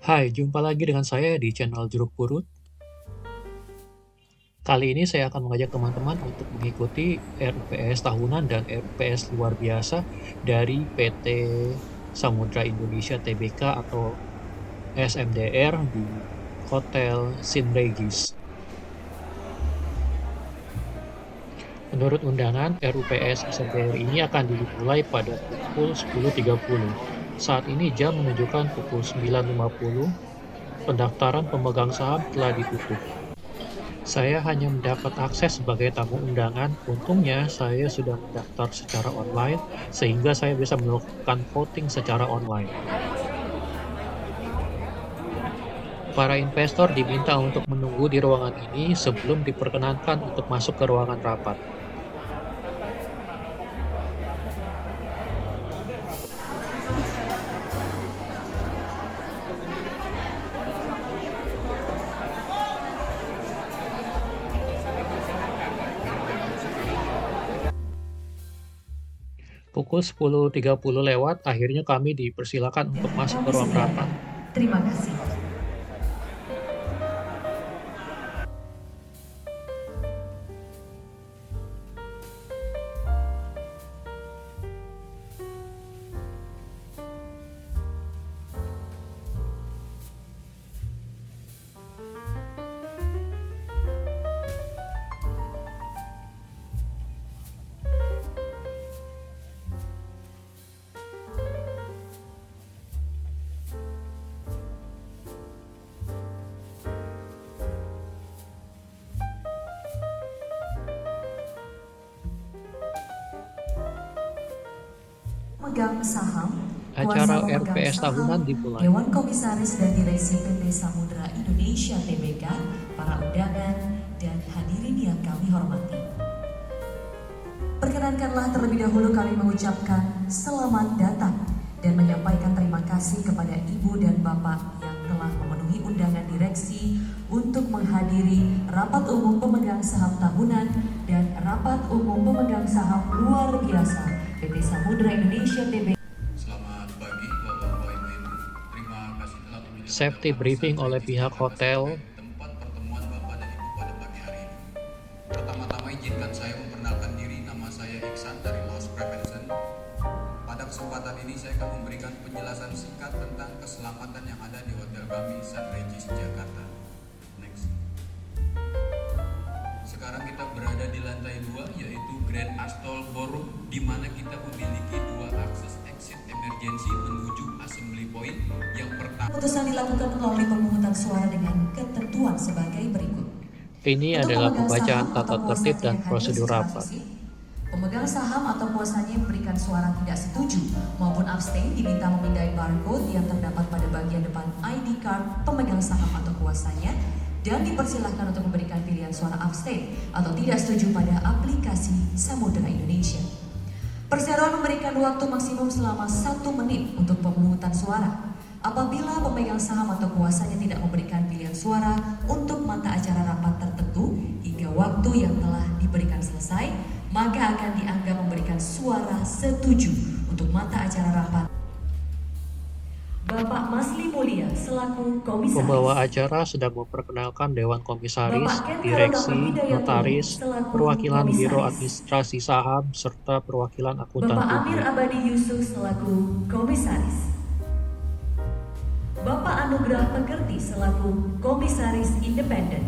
Hai, jumpa lagi dengan saya di channel Jeruk Purut. Kali ini saya akan mengajak teman-teman untuk mengikuti RUPS tahunan dan RUPS luar biasa dari PT Samudra Indonesia Tbk atau SMDR di Hotel St. Regis. Menurut undangan, RUPS SMDR ini akan dimulai pada pukul 10.30. Saat ini jam menunjukkan pukul 9.50. Pendaftaran pemegang saham telah ditutup. Saya hanya mendapat akses sebagai tamu undangan. Untungnya, saya sudah mendaftar secara online, sehingga saya bisa melakukan voting secara online. Para investor diminta untuk menunggu di ruangan ini sebelum diperkenankan untuk masuk ke ruangan rapat. Pukul 10.30 lewat, akhirnya kami dipersilakan untuk masuk ke Kami ruang rapat. sediakan. Terima kasih. Pemegang saham, kuasa Acara pemegang RPS saham, tahunan dimulai. Dewan Komisaris dan Direksi PT Samudra Indonesia Tbk, para undangan, dan hadirin yang kami hormati. Perkenankanlah terlebih dahulu kami mengucapkan selamat datang dan menyampaikan terima kasih kepada Ibu dan Bapak yang telah memenuhi undangan direksi untuk menghadiri rapat umum pemegang saham tahunan dan rapat umum pemegang saham luar biasa PT Samudra Indonesia Tbk. Selamat pagi Bapak-Bapak Ibu-Ibu. Terima kasih telah memilih Safety Hotel briefing St. oleh Regis pihak Jakarta hotel. sebagai tempat pertemuan Bapak dan Ibu pada pagi hari ini. Pertama-tama izinkan saya memperkenalkan diri, nama saya Iksan dari Loss Prevention. Pada kesempatan ini saya akan memberikan penjelasan singkat tentang keselamatan yang ada di hotel kami St. Regis Jakarta. Next. Sekarang kita berada di lantai 2 yaitu Grand Astol Ballroom, di mana kita memiliki dua akses exit emergency menuju assembly point. Yang pertama, Keputusan dilakukan melalui pemungutan suara dengan ketentuan sebagai berikut. Ini Untuk adalah pemegang pembacaan saham tata atau tertib kuasanya dan yang hadir prosedur secara rapat. fisik, pemegang saham atau kuasanya yang memberikan suara tidak setuju maupun abstain diminta memindai barcode yang terdapat pada bagian depan ID card pemegang saham atau kuasanya dan dipersilahkan untuk memberikan pilihan suara abstain atau tidak setuju pada aplikasi Samudra Indonesia. Perseroan memberikan waktu maksimum selama 1 menit untuk pemungutan suara. Apabila pemegang saham atau kuasanya tidak memberikan pilihan suara untuk mata acara rapat tertentu hingga waktu yang telah diberikan selesai, maka akan dianggap memberikan suara setuju untuk mata acara rapat. Bapak Masli Mulia selaku komisaris. Pembawa acara sedang memperkenalkan Dewan Komisaris, Bapak Ken Direksi, Hidayatullah Notaris, selaku perwakilan Biro komisaris. Administrasi Saham, serta perwakilan akuntan Bapak Amir publik. Abadi Yusuf selaku komisaris. Bapak Anugrah Pekerti selaku komisaris independen.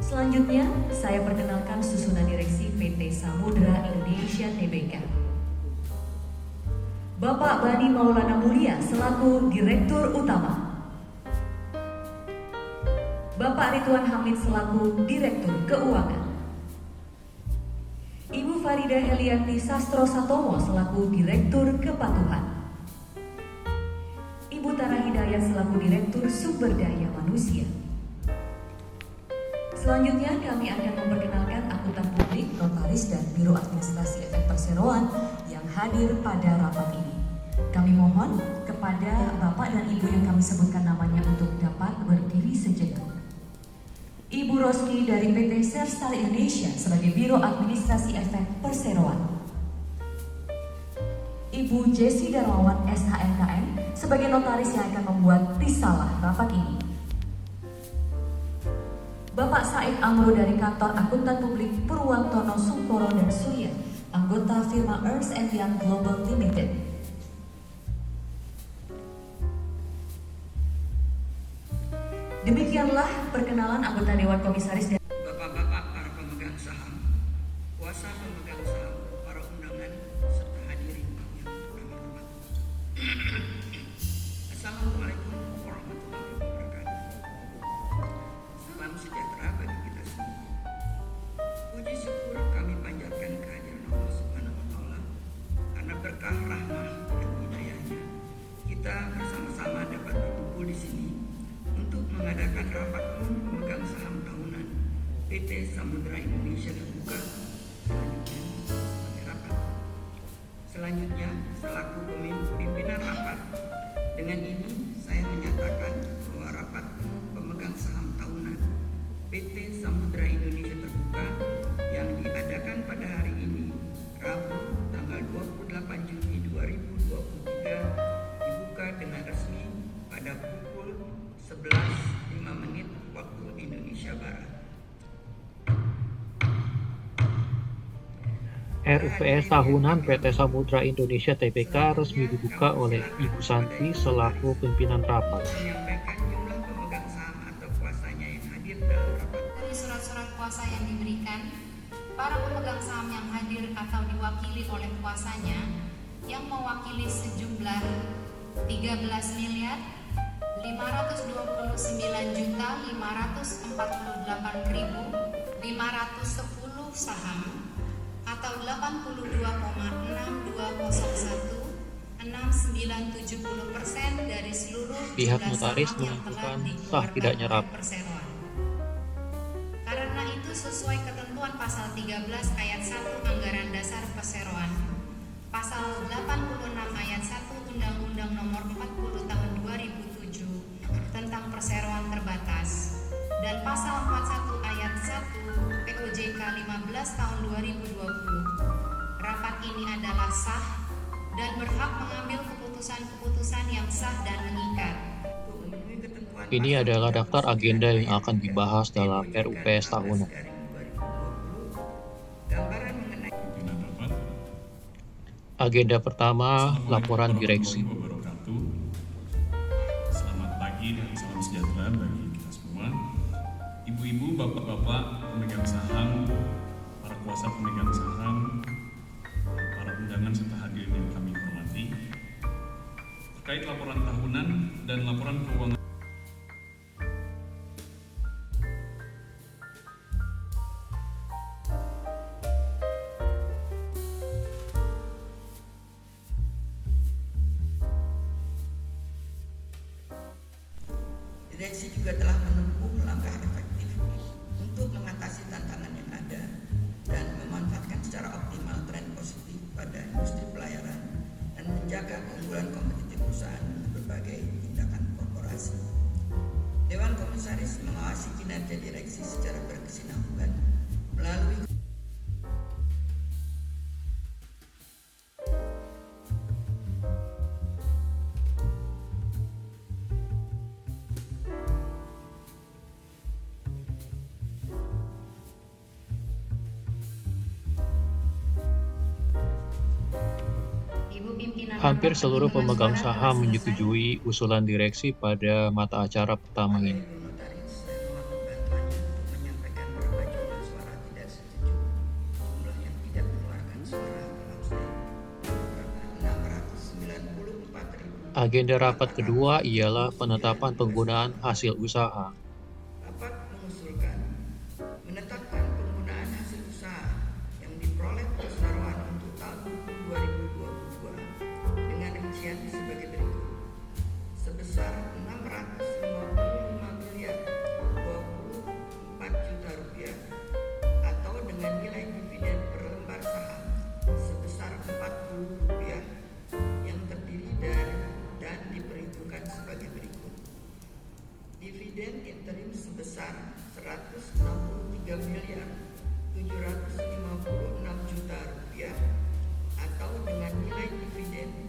Selanjutnya, saya perkenalkan susunan direksi PT Samudra Indonesia Tbk. Bapak Bani Maulana Mulia selaku Direktur Utama. Bapak Ridwan Hamid selaku Direktur Keuangan. Ibu Farida Helianti Sastro Satomo selaku Direktur Kepatuhan. Ibu Tara Hidayat selaku Direktur Sumber Daya Manusia. Selanjutnya kami akan memperkenalkan akuntan publik, notaris, dan Biro Administrasi Efek Perseroan yang hadir pada rapat ini. Kami mohon kepada Bapak dan Ibu yang kami sebutkan namanya untuk dapat berdiri sejenak. Ibu Roski dari PT Serstar Indonesia sebagai Biro Administrasi Efek Perseroan. Ibu Jessi Darmawan SHMKM sebagai notaris yang akan membuat risalah rapat ini. Bapak Said Amro dari kantor akuntan publik Purwantono Sungkoro dan Surya, anggota firma Ernst & Young Global Limited. Demikianlah perkenalan anggota Dewan Komisaris dan Bapak-bapak para pemegang saham, kuasa pemegang saham, para undangan, serta hadirin yang kami hormati. Assalamualaikum warahmatullahi wabarakatuh. Salam sejahtera bagi kita semua. Puji syukur kami panjatkan kehadiran Allah Subhanahu wa Ta'ala karena berkah rahmah dan hidayahnya kita bersama-sama dapat berkumpul di sini untuk mengadakan rapat umum pemegang saham tahunan PT Samudra Indonesia Terbuka selanjutnya selaku pimpinan rapat, dengan ini saya menyatakan bahwa rapat pemegang saham tahunan PT Samudra Indonesia Terbuka yang diadakan pada hari ini Rabu tanggal 28 Juni 2023 dibuka dengan resmi pada pukul 11.05 waktu Indonesia Barat. RUPS tahunan PT Samudra Indonesia Tbk resmi dibuka oleh Ibu Santi selaku pimpinan rapat. Menyampaikan jumlah pemegang saham atau kuasanya yang hadir dalam rapat. Dari surat-surat kuasa yang diberikan, para pemegang saham yang hadir atau diwakili oleh kuasanya yang mewakili sejumlah 13.549.548.510 saham atau 82,62016970% dari seluruh Pihak jumlah notaris saham yang menentukan telah sah tidaknya oleh rapat. perseroan. Karena itu sesuai ketentuan pasal 13 ayat 1 Anggaran Dasar Perseroan, pasal 86 ayat 1 Undang-Undang Nomor 40 Tahun 2007 tentang perseroan terbatas dan pasal 41 ayat 1 POJK 15 tahun 2020. Rapat ini adalah sah dan berhak mengambil keputusan-keputusan yang sah dan mengikat. Ini adalah daftar agenda yang akan dibahas dalam RUPS tahunan. Gambaran mengenai Agenda pertama, laporan direksi. Selamat pagi dan salam sejahtera bagi kita semua. Ibu-ibu, bapak-bapak pemegang saham, para kuasa pemegang saham, para undangan serta hadirin yang kami hormati. Terkait laporan tahunan dan laporan keuangan Direksi juga telah menempuh langkah efektif untuk mengatasi tantangan yang ada dan memanfaatkan secara optimal tren positif pada industri pelayaran dan menjaga keunggulan kompetitif perusahaan dengan berbagai tindakan korporasi. Dewan Komisaris mengawasi kinerja direksi secara berkesinambungan melalui Hampir seluruh pemegang saham menyetujui usulan direksi pada mata acara pertama ini. Ibu Notaris dan melakukan bantuannya untuk menyampaikan berapa jumlah suara tidak setuju, jumlah yang tidak mengeluarkan suara berapa 694.000. Agenda rapat kedua ialah penetapan penggunaan hasil usaha. Rapat mengusulkan menetapkan penggunaan hasil usaha yang diperoleh perseroan untuk tahun 2022 dengan rincian sebagai berikut: sebesar 655 miliar 24 juta rupiah atau dengan nilai dividen per lembar saham sebesar 40 rupiah yang terdiri dari dan diperhitungkan sebagai berikut: dividen interim sebesar 163 miliar 756 juta rupiah atau dengan nilai dividen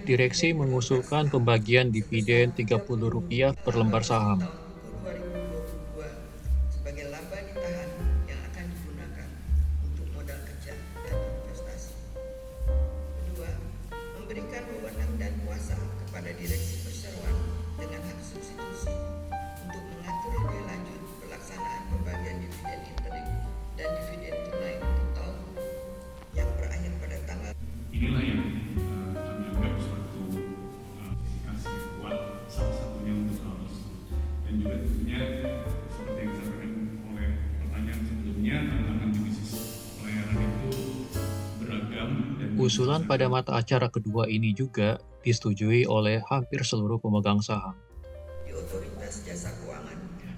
Direksi mengusulkan pembagian dividen Rp30 per lembar saham. Tahun buku 2022 sebagai laba ditahan yang akan digunakan untuk modal kerja dan investasi. Kedua, memberikan wewenang dan kuasa kepada direksi perseroan dengan hak substitusi untuk mengatur lebih lanjut pelaksanaan pembagian dividen interim dan dividen tunai untuk tahun yang berakhir pada tanggal. Inilah yang kami anggap suatu indikasi yang kuat, salah satunya untuk hal tersebut. Dan juga tentunya seperti yang disampaikan oleh pertanyaan sebelumnya, tantangan di bisnis pelayaran itu beragam dan Usulan pada mata acara kedua ini juga disetujui oleh hampir seluruh pemegang saham. Di Otoritas Jasa Keuangan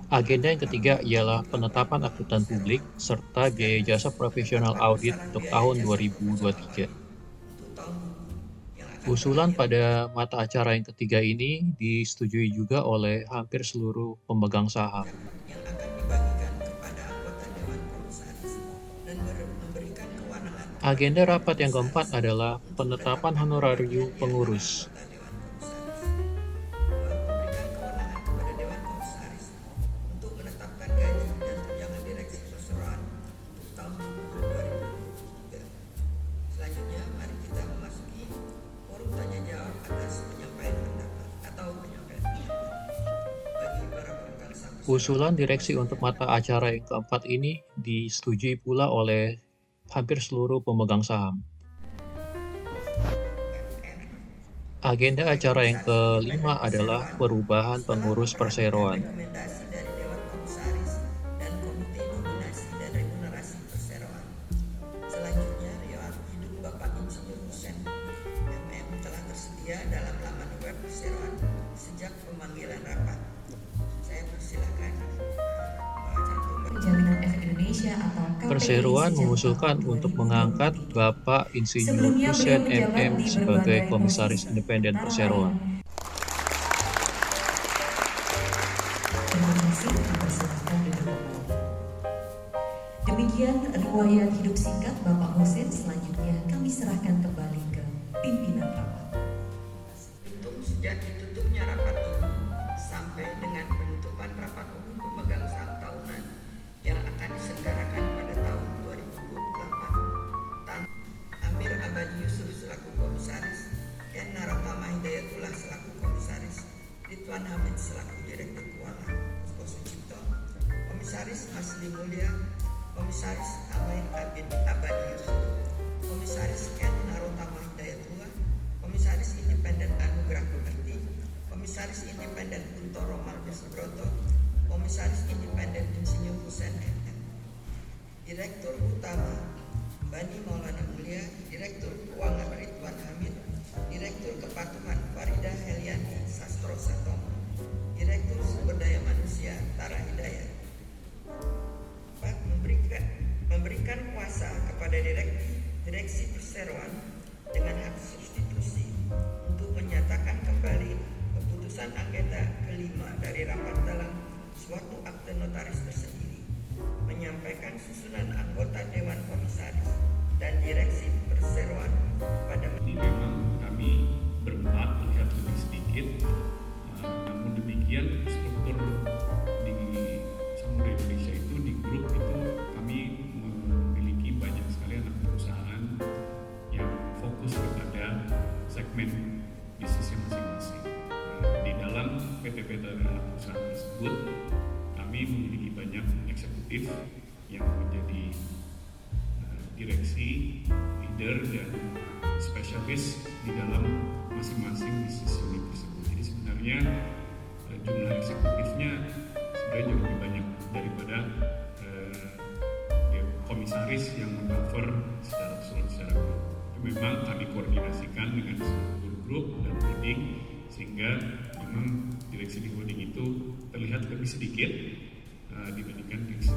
Agenda yang ketiga ialah penetapan akuntan publik serta biaya jasa profesional audit untuk tahun 2023. untuk tahun buku yang akan Usulan pada mata acara yang ketiga ini disetujui juga oleh hampir seluruh pemegang saham. yang akan dibagikan kepada anggota Dewan Komisaris dan memberikan kewenangan Agenda rapat yang keempat adalah penetapan honorarium pengurus. kepada Dewan Komisaris. Dua, memberikan kewenangan kepada Dewan Komisaris untuk menetapkan gaji dan tunjangan direksi perseroan untuk tahun buku 2023. Selanjutnya, mari kita memasuki forum tanya jawab atas penyampaian pendapat atau penyampaian pendapat bagi para pemegang saham. Usulan direksi untuk mata acara yang keempat ini disetujui pula oleh hampir seluruh pemegang saham. Agenda acara yang kelima adalah perubahan pengurus perseroan. Rekomendasi dari Dewan Komisaris dan Komite Nominasi dan Remunerasi Perseroan. Selanjutnya, riwayat hidup Bapak Insinyur Hussein MM telah tersedia dalam laman web Perseroan sejak pemanggilan rapat. Saya persilakan membacakan Jaminan Efek Indonesia atau KPI Perseroan sejak mengusulkan tahun untuk 2023. mengangkat Bapak Insinyur Sebelumnya, Hussein beliau menjabat MM di sebagai berbagai Komisaris posisi, Independen antara Perseroan. lain. Terima kasih, dipersilakan duduk. Demikian riwayat hidup singkat Bapak Hussein. Selanjutnya kami serahkan kembali ke pimpinan rapat. Hitung sejak ditutupnya rapat ini sampai dengan penutupan rapat umum pemegang saham tahunan yang akan diselenggarakan pada tahun 2028. Amir Abadi Yusuf selaku Komisaris, Ken Narotama Hidayatullah selaku Komisaris, Ridwan Hamid selaku Direktur Keuangan, Posko Sucipto, Komisaris Masli Mulia, Komisaris Amir Abadi Yusuf, Komisaris Ken Narotama Hidayatullah, Komisaris Independen Anugrah Pemerti, Komisaris Independen Kuntoro Marbes Broto, Komisaris Independen Insinyur Hussein MM, Direktur Utama Bani Maulana Mulia, Direktur Keuangan Ridwan Hamid, Direktur Kepatuhan Farida Helianti Sastro Satomo, Direktur Sumber Daya Manusia Tara Hidayat. 4. Memberikan kuasa kepada direksi perseroan dengan hak substitusi untuk menyatakan kembali keputusan agenda kelima dari rapat dalam suatu akte notaris tersendiri, menyampaikan susunan anggota Dewan Komisaris dan direksi perseroan pada Jadi memang kami berempat terlihat lebih sedikit, namun demikian struktur di Samudra Indonesia itu di grup itu kami memiliki banyak sekali anak perusahaan yang fokus kepada segmen bisnisnya masing-masing. Di dalam PT-PT anak perusahaan tersebut kami memiliki banyak eksekutif yang menjadi direksi, leader, dan spesialis di dalam masing-masing bisnis unit tersebut. Jadi sebenarnya jumlah eksekutifnya sebenarnya jauh lebih banyak daripada komisaris yang meng-cover secara keseluruhan secara grup. Memang kami koordinasikan dengan seluruh grup dan holding sehingga memang direksi di holding itu terlihat lebih sedikit dibandingkan direksi